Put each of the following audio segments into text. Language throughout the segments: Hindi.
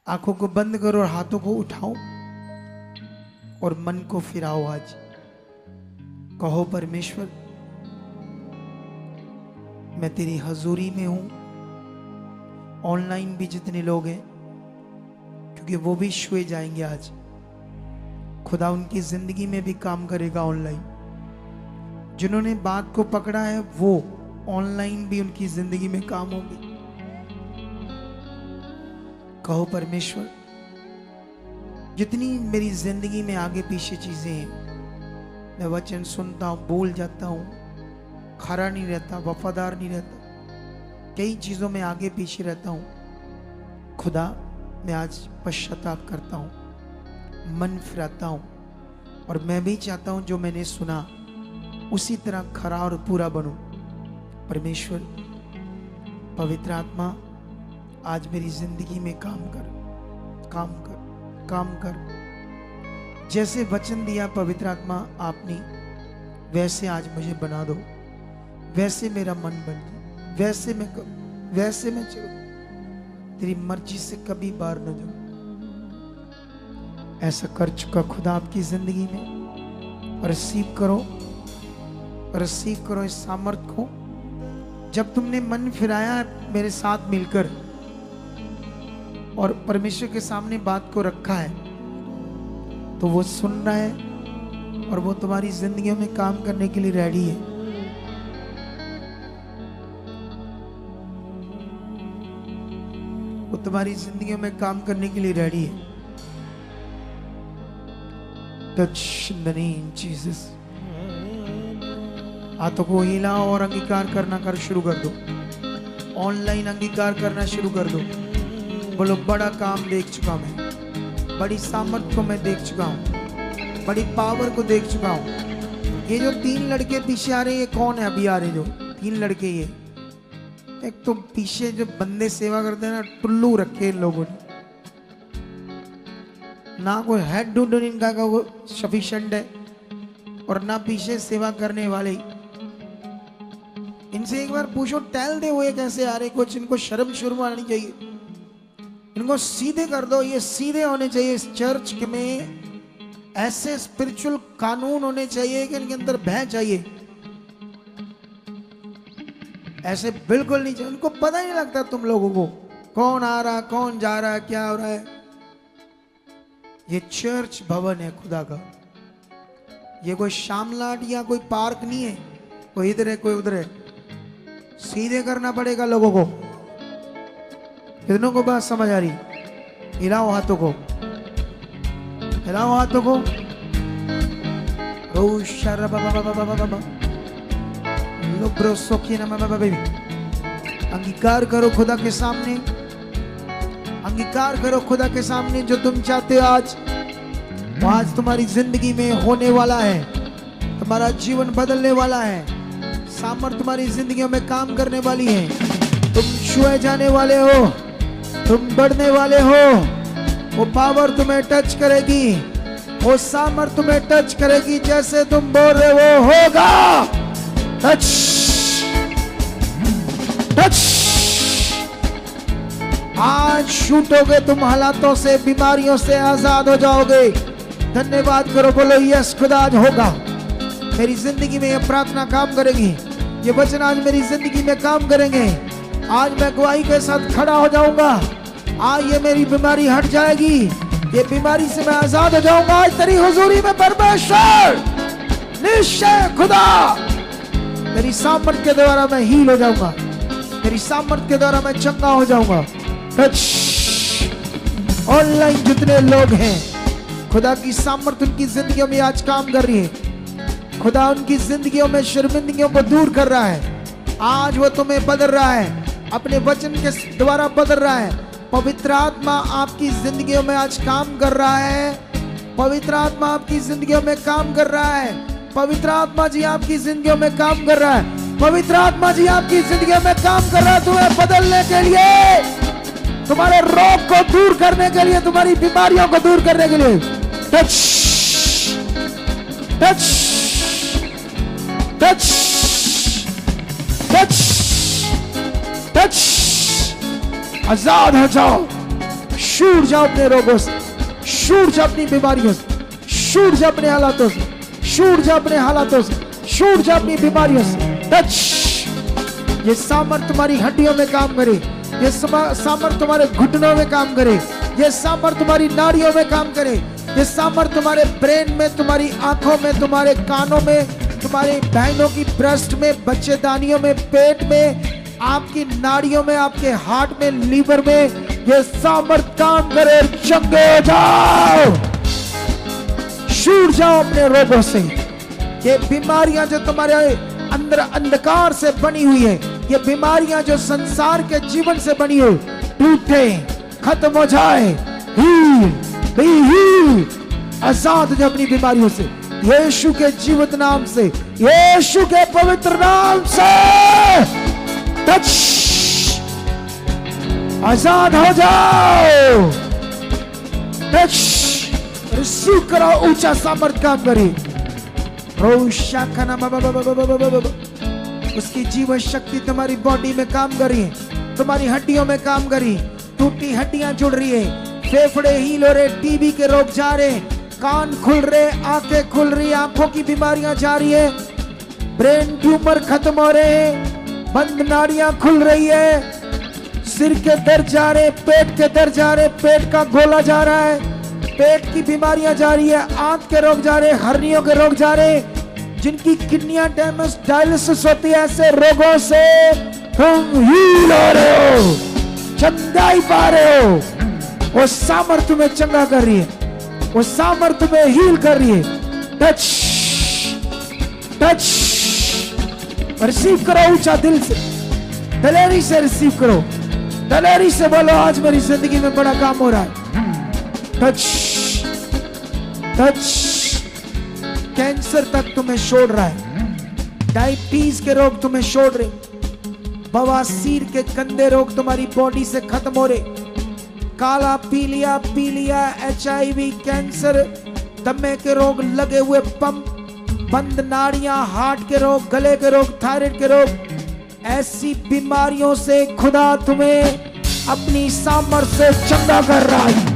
आंखों को बंद करो और हाथों को उठाओ और मन को फिराओ। आज कहो परमेश्वर मैं तेरी हजूरी में हूं। ऑनलाइन भी जितने लोग हैं, क्योंकि वो भी छुए जाएंगे आज, खुदा उनकी जिंदगी में भी काम करेगा। ऑनलाइन जिन्होंने बात को पकड़ा है वो ऑनलाइन भी उनकी जिंदगी में काम होगी। कहो परमेश्वर जितनी मेरी जिंदगी में आगे पीछे चीजें हैं, मैं वचन सुनता हूं, भूल जाता हूं, खरा नहीं रहता, वफादार नहीं रहता, कई चीजों में आगे पीछे रहता हूं। खुदा मैं आज पश्चाताप करता हूं, मन फिराता हूं और मैं भी चाहता हूं जो मैंने सुना उसी तरह खरा और पूरा बनूं। परमेश्वर पवित्र आत्मा आज मेरी जिंदगी में काम कर, काम कर, काम कर। जैसे वचन दिया पवित्र आत्मा आपने, वैसे आज मुझे बना दो, वैसे मेरा मन बन जाए, वैसे मैं करूं, वैसे मैं चलूं, तेरी मर्जी से कभी बाहर न जाऊं। ऐसा कर चुका खुदा आपकी जिंदगी में। रिसीव करो, रिसीव करो इस सामर्थ को। जब तुमने मन फिराया मेरे साथ मिलकर और परमेश्वर के सामने बात को रखा है, तो वो सुन रहा है और वो तुम्हारी जिंदगियों में काम करने के लिए रेडी है। वो तुम्हारी जिंदगियों में काम करने के लिए रेडी है। Touch in the name Jesus। हाथों को हिलाओ और अंगीकार करना कर शुरू कर दो। ऑनलाइन अंगीकार करना शुरू कर दो। बोलो बड़ा काम देख चुका मैं, बड़ी सामर्थ को मैं देख चुका हूँ, बड़ी पावर को देख चुका हूँ। ये जो 3 लड़के पीछे आ रहे हैं, ये कौन है अभी आ रहे जो 3 लड़के? ये एक तो पीछे जो बंदे सेवा करते हैं ना, टुल्लू रखे इन लोगों ने, ना कोई हेड ढूंढ इनका का वो सफिशिएंट है और ना पीछे सेवा करने वाले। इनसे एक बार पूछो टहल दे हुए कैसे आ रहे, कुछ इनको शर्म शुरू आनी चाहिए। इनको सीधे कर दो, ये सीधे होने चाहिए। इस चर्च में ऐसे स्पिरिचुअल कानून होने चाहिए कि इनके अंदर भय चाहिए। ऐसे बिल्कुल नहीं चाहिए। उनको पता ही नहीं लगता तुम लोगों को कौन आ रहा, कौन जा रहा, क्या हो रहा है। ये चर्च भवन है खुदा का। ये कोई शामलाट या कोई पार्क नहीं है, कोई इधर है कोई उधर है। सीधे करना पड़ेगा लोगों को। कितनों को बात समझ आ रही? हिलाओ हाथों को, हिलाओ हाथों को। अंगीकार करो खुदा के सामने, अंगीकार करो खुदा के सामने। जो तुम चाहते हो आज, वो आज तुम्हारी जिंदगी में होने वाला है। तुम्हारा जीवन बदलने वाला है। सामर्थ तुम्हारी जिंदगियों में काम करने वाली है। तुम छुए जाने वाले हो, तुम बढ़ने वाले हो। वो पावर तुम्हें टच करेगी, वो सामर्थ तुम्हें टच करेगी। जैसे तुम बोल रहे वो होगा। Touch touch. आज छूटोगे तुम हालातों से, बीमारियों से आजाद हो जाओगे। धन्यवाद करो, बोलो यस खुदा आज होगा। मेरी जिंदगी में ये प्रार्थना काम करेगी, ये वचन आज मेरी जिंदगी में काम करेंगे। आज मैं गवाही के साथ खड़ा हो जाऊंगा। आज ये मेरी बीमारी हट जाएगी, ये बीमारी से मैं आजाद हो जाऊंगा। आज तेरी हुजूरी में परमेश्वर निश्चय खुदा तेरी सामर्थ के द्वारा मैं हील हो जाऊंगा, तेरी सामर्थ के द्वारा मैं चंगा हो जाऊंगा। टच। ऑनलाइन जितने लोग हैं, खुदा की सामर्थ उनकी जिंदगियों में आज काम कर रही है। खुदा उनकी जिंदगियों में शर्मिंदगियों को दूर कर रहा है। आज वो तुम्हें बदल रहा है, अपने वचन के द्वारा बदल रहा है। पवित्र आत्मा आपकी जिंदगियों में आज काम कर रहा है। पवित्र आत्मा आपकी जिंदगियों में काम कर रहा है। पवित्र आत्मा जी आपकी जिंदगियों में काम कर रहा है। पवित्र आत्मा जी आपकी जिंदगियों में काम कर रहा है, तुम्हें बदलने के लिए, तुम्हारे रोग को दूर करने के लिए, तुम्हारी बीमारियों को दूर करने के लिए। Touch touch touch touch touch. आजाद हो जाओ, छूट जाओ अपने रोगों से, छूट जाओ अपनी बीमारियों से, छूट जाओ अपने हालातों से, छूट जाओ अपने हालातों से, छूट जाओ अपनी बीमारियों से। टच। ये सामर्थ तुम्हारी हड्डियों में काम करे, ये सामर्थ तुम्हारे घुटनों में काम करे, ये सामर्थ तुम्हारी नाड़ियों में काम करे, ये सामर्थ तुम्हारे ब्रेन में, तुम्हारी आंखों में, तुम्हारे कानों में, तुम्हारी बहनों की ब्रेस्ट में, बच्चेदानियों में, पेट में, आपकी नाड़ियों में, आपके हार्ट में, लीवर में, ये सामर्थ काम करे। चंगे हो जाओ, छूट जाओ अपने रोगों से। ये बीमारियां जो तुम्हारे अंदर अंधकार से बनी हुई है, ये बीमारियां जो संसार के जीवन से बनी हुई, टूटे, खत्म हो जाए। हील, बी हील, आजाद हो जाओ अपनी बीमारियों से, यीशु के जीवित नाम से, यीशु के पवित्र नाम से। टच। आजाद हो जाओ। टच। रिसीव करो, ऊंचा सामर्थ काम करे। उसकी जीवन शक्ति तुम्हारी बॉडी में काम कर रही है, तुम्हारी हड्डियों में काम कर रही है, टूटी हड्डियां जुड़ रही है, फेफड़े हील हो रहे, टीबी के रोग जा रहे, कान खुल रहे, आंखें खुल रही, आंखों की बीमारियां जा रही है, ब्रेन ट्यूमर खत्म हो रहे हैं, बंद नाड़ियां खुल रही है, सिर के दर्द जा रहे, पेट के दर्द जा रहे, पेट का गोला जा रहा है, पेट की बीमारियां जा रही है, आंख के रोग जा रहे, हर्नियों के रोग जा रहे, जिनकी किडनियां डैमेज, डायलिसिस होती है, ऐसे रोगों से तुम हील हो रहे हो, चंगाई पा रहे हो। वो सामर्थ में चंगा कर रही है, वो सामर्थ में हील कर रही है। टच। टच। रिसीव करो ऊंचा दिल से, दलेरी से रिसीव करो, दलेरी से बोलो आज मेरी जिंदगी में बड़ा काम हो रहा है। टच। टच। कैंसर तक तुम्हें छोड़ रहा है, डायबिटीज के रोग तुम्हें छोड़ रहे, बवासीर के गंदे रोग तुम्हारी बॉडी से खत्म हो रहे, काला पीलिया, HIV, कैंसर, दमे के रोग, लगे हुए पंप, बंद नाड़ियां, हार्ट के रोग, गले के रोग, थायराइड के रोग, ऐसी बीमारियों से खुदा तुम्हें अपनी सामर्थ्य से चंगा कर रहा है।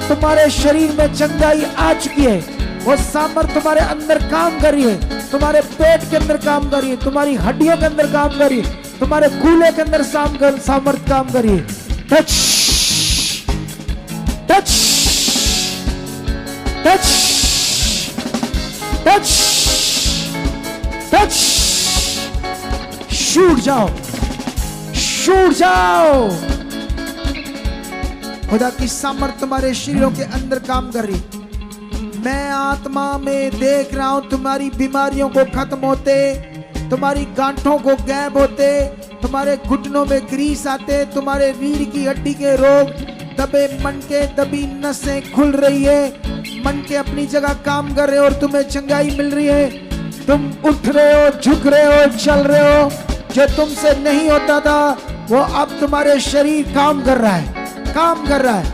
तुम्हारे शरीर में चंगाई आ चुकी है, वो सामर्थ तुम्हारे अंदर काम कर रही है, तुम्हारे पेट के अंदर काम कर रही है, तुम्हारी हड्डियों के अंदर काम कर रही है, तुम्हारे कूल्हे के अंदर सामर्थ काम कर रही है। Touch. Touch. Touch. Touch. Touch. छूट जाओ, छूट जाओ। खुदा की सामर्थ तुम्हारे शरीरों के अंदर काम कर रही। मैं आत्मा में देख रहा हूं तुम्हारी बीमारियों को खत्म होते, तुम्हारी गांठों को गैप होते, तुम्हारे घुटनों में ग्रीस आते, तुम्हारे रीढ़ की हड्डी के रोग, दबे मन के दबी नसें खुल रही है, मन के अपनी जगह काम कर रहे हो और तुम्हें चंगाई मिल रही है। तुम उठ रहे हो, झुक रहे हो, चल रहे हो, जो तुमसे नहीं होता था वो अब तुम्हारे शरीर काम कर रहा है, काम कर रहा है,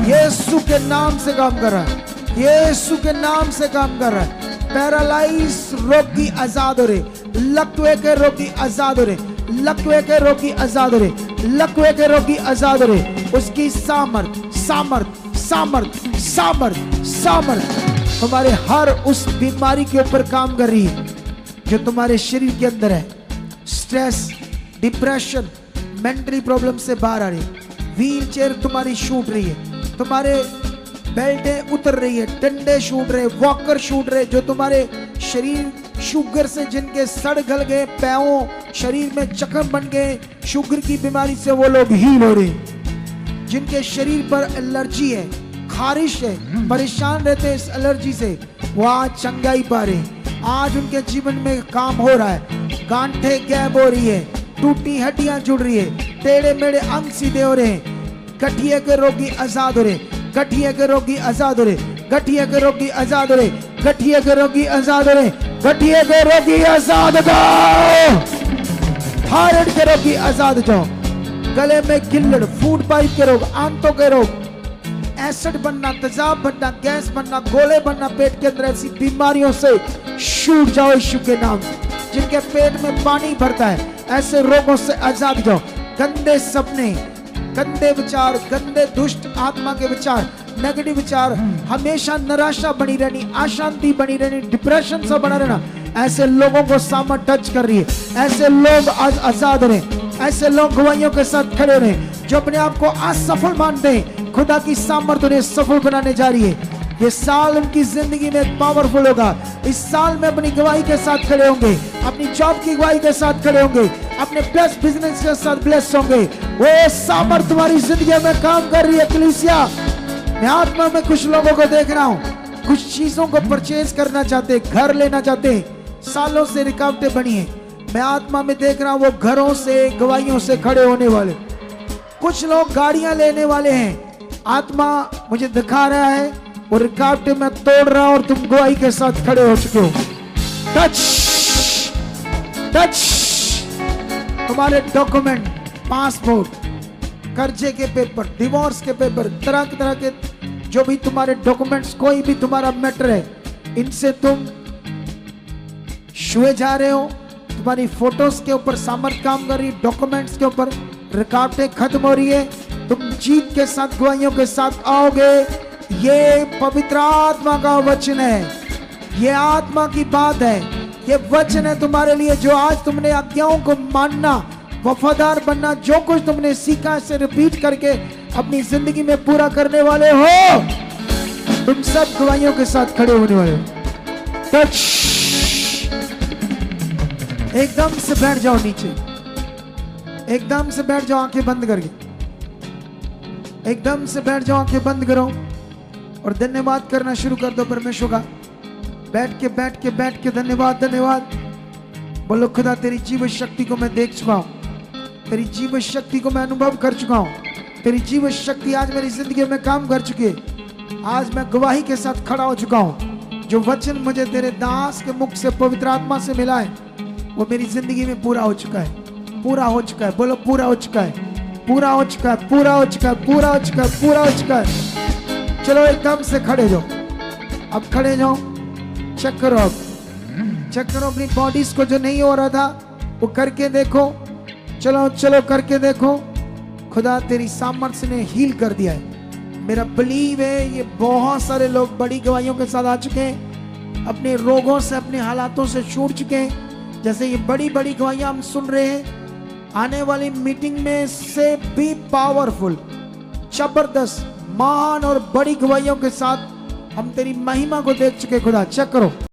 यीशु के नाम से काम कर रहा है, यीशु के नाम से काम कर रहा है। पैरालाइज रोगी आजाद हो रहे, लकवे के रोगी आजाद हो रहे, लकवे के रोगी आजाद हो रहे, लकवे के रोगी आजाद हो रहे। उसकी सामर्थ, सामर्थ, सामर्थ, सामर्थ, सामर्थ तुम्हारे हर उस बीमारी के ऊपर काम कर रही है जो तुम्हारे शरीर के अंदर है। स्ट्रेस, डिप्रेशन, मेंटली प्रॉब्लम से बाहर आ रही है, व्हील चेयर तुम्हारी छूट रही है, तुम्हारे बेल्टें उतर रही है, डंडे छूट रहे, वॉकर छूट रहे, जो तुम्हारे शरीर शुगर से जिनके सड़ गल गए, पैरों शरीर में जख्म बन गए, शुगर की बीमारी से वो लोग हील हो रहे, जिनके शरीर पर एलर्जी है, खारिश है, परेशान रहते हैं इस एलर्जी से, वो आज चंगाई पा रहे। आज उनके जीवन में काम हो रहा है, गांठें गैप हो रही है, टूटी हड्डियां जुड़ रही है, टेढ़े मेढ़े अंग सीधे हो रहे हैं, गठिया के रोगी आजाद हो रहे, गठिया के रोगी आजाद हो रहे, गठिया के रोगी आजाद हो रहे, गठिया के रोगी आजाद हो रहे, गठिया के रोगी आजाद हो जाओ, थायराइड के रोगी आजाद हो जाओ, गले में किल्लड़, फूड पाइप के रोग, आंतों के रोग, एसिड बनना, तेजाब बनना, गैस बनना, गोले बनना, पेट के अंदर ऐसी बीमारियों से छूट जाओ यीशु के नाम से। जिनके पेट में पानी भरता है ऐसे रोगों से आजाद जाओ। गंदे सपने, गंदे विचार, गंदे दुष्ट आत्मा के विचार, नेगेटिव विचार, हमेशा निराशा बनी रहनी, अशांति बनी रहनी, डिप्रेशन से बना रहना, ऐसे लोगों को सामर्थ टच कर रही है। ऐसे लोग आज आजाद रहे, ऐसे लोग गवाहियों के साथ खड़े रहे जो अपने आप को असफल मानते हैं। खुदा की सामर्थ उन्हें सफल बनाने जा रही है। ये साल उनकी जिंदगी में पावरफुल होगा। इस साल में अपनी गवाही के साथ खड़े होंगे, अपनी जॉब की गवाही के साथ खड़े होंगे, अपने प्लस बिजनेस के साथ ब्लेस होंगे। वो सामर्थ तुम्हारी जिंदगी में काम कर रही है। कलीसिया, मैं आत्मा में कुछ लोगों को देख रहा हूँ, कुछ चीजों को परचेज करना चाहते, घर लेना चाहते, सालों से रुकावटें बनी है। मैं आत्मा में देख रहा हूँ वो घरों से, गवाहियों से खड़े होने वाले। कुछ लोग गाड़ियां लेने वाले हैं। आत्मा मुझे दिखा रहा है वो रुकावटें मैं तोड़ रहा हूं और तुम गवाही के साथ खड़े हो चुके हो। टच टच, तुम्हारे डॉक्यूमेंट, पासपोर्ट, कर्जे के पेपर, डिवोर्स के पेपर, तरह तरह के जो भी तुम्हारे डॉक्यूमेंट्स, कोई भी तुम्हारा मैटर है, इनसे तुम छुए जा रहे हो। तुम्हारी फोटोज के ऊपर सामर्थ काम कर रही है, डॉक्यूमेंट्स के ऊपर रुकावटें खत्म हो रही है। तुम जीत के साथ गवाहियों के साथ आओगे। ये पवित्र आत्मा का वचन है, ये आत्मा की बात है, ये वचन है तुम्हारे लिए। जो आज तुमने आज्ञाओं को मानना, वफादार बनना, जो कुछ तुमने सीखा इसे रिपीट करके अपनी जिंदगी में पूरा करने वाले हो। तुम सब गवाहियों के साथ खड़े होने वाले हो। टच, एकदम से बैठ जाओ नीचे, एकदम से बैठ जाओ आंखें बंद करके, एकदम से बैठ जाओ आंखें बंद करो और धन्यवाद करना शुरू कर दो परमेश्वर का। बैठ के धन्यवाद धन्यवाद बोलो। खुदा, तेरी जीव शक्ति को मैं देख चुका हूं, तेरी जीव शक्ति को मैं अनुभव कर चुका हूं। तेरी जीव शक्ति आज मेरी जिंदगी में काम कर चुकी है। आज मैं गवाही के साथ खड़ा हो चुका हूं। जो वचन मुझे तेरे दास के मुख से, पवित्र आत्मा से मिला है, वो मेरी जिंदगी में पूरा हो चुका है, पूरा हो चुका है। बोलो, पूरा हो चुका है, पूरा हो चुका है, पूरा हो चुका है, पूरा हो चुका है, पूरा हो चुका है। चलो एकदम से खड़े जाओ, अब खड़े जाओ। चेक करो, अब चेक करो अपनी बॉडीज को, जो नहीं हो रहा था वो करके देखो। चलो चलो करके देखो। खुदा तेरी सामर्थ्य ने हील कर दिया है। मेरा बिलीव है ये बहुत सारे लोग बड़ी गवाहियों के साथ आ चुके हैं, अपने रोगों से, अपने हालातों से छूट चुके हैं। जैसे ये बड़ी बड़ी गवाहियां हम सुन रहे हैं, आने वाली मीटिंग में से भी पावरफुल, जबरदस्त, महान और बड़ी गवाहियों के साथ हम तेरी महिमा को देख चुके। खुदा, चेक करो।